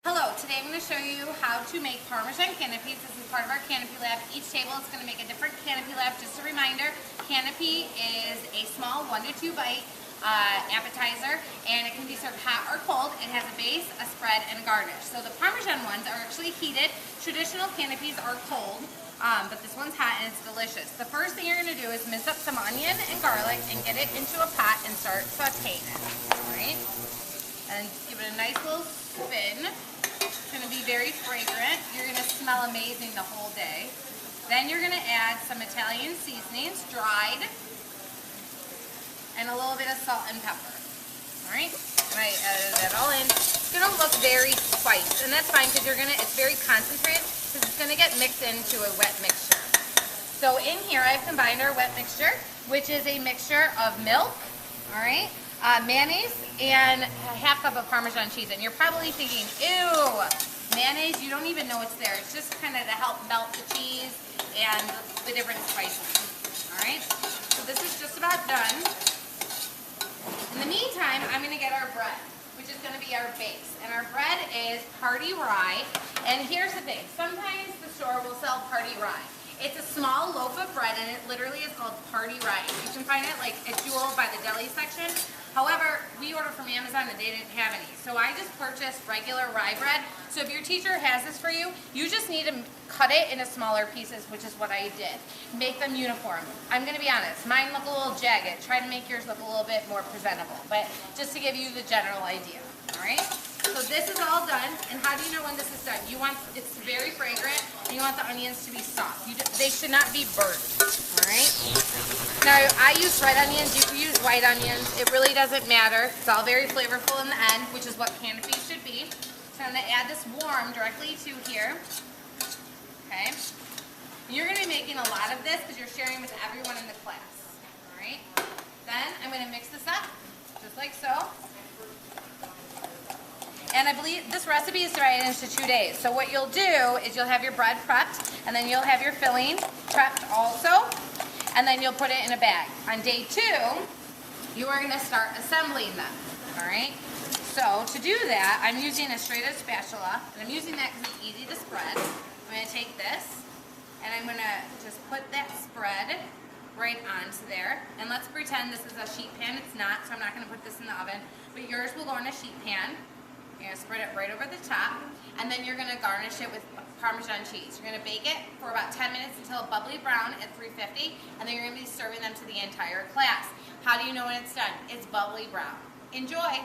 Hello, today I'm going to show you how to make Parmesan Canapes. This is part of our Canopy Lab. Each table is going to make a different Canopy Lab. Just a reminder, Canopy is a small 1 to 2 bite appetizer, and it can be served hot or cold. It has a base, a spread, and a garnish. So the Parmesan ones are actually heated. Traditional Canapes are cold, but this one's hot and it's delicious. The first thing you're going to do is mince up some onion and garlic and get it into a pot and start sauteing it. Alright? And give it a nice little spin. It's going to be very fragrant. You're going to smell amazing the whole day. Then you're going to add some Italian seasonings, dried, and a little bit of salt and pepper. Alright? And I added that all in. It's going to look very spiced, and that's fine because it's very concentrated because it's going to get mixed into a wet mixture. So in here I've combined our wet mixture, which is a mixture of milk, alright, mayonnaise, and a half cup of Parmesan cheese. And you're probably thinking, ew, mayonnaise, you don't even know it's there. It's just kind of to help melt the cheese and the different spices. Alright, so this is just about done. In the meantime, I'm going to get our bread, which is going to be our base. And our bread is party rye. And here's the thing, sometimes the store will sell party rye. It's a small loaf of bread, and it literally is called party rye. You can find it like at Jewel by the deli section. However, we ordered from Amazon and they didn't have any. So I just purchased regular rye bread. So if your teacher has this for you, you just need to cut it into smaller pieces, which is what I did. Make them uniform. I'm going to be honest, mine look a little jagged. Try to make yours look a little bit more presentable, but just to give you the general idea. Alright? So this is all done, and how do you know when this is done? It's very fragrant, and you want the onions to be soft. They should not be burnt, alright? Now, I use red onions, you can use white onions. It really doesn't matter. It's all very flavorful in the end, which is what canapes should be. So I'm going to add this warm directly to here, okay? You're going to be making a lot of this because you're sharing with everyone in the class, alright? Then I'm going to mix this up, just like so. And I believe this recipe is divided into 2 days. So what you'll do is you'll have your bread prepped, and then you'll have your filling prepped also, and then you'll put it in a bag. On day 2, you are going to start assembling them, all right? So to do that, I'm using a straight edge spatula, and I'm using that because it's easy to spread. I'm going to take this, and I'm going to just put that spread right onto there. And let's pretend this is a sheet pan. It's not, so I'm not going to put this in the oven, but yours will go in a sheet pan. You're going to spread it right over the top, and then you're going to garnish it with Parmesan cheese. You're going to bake it for about 10 minutes until bubbly brown at 350, and then you're going to be serving them to the entire class. How do you know when it's done? It's bubbly brown. Enjoy!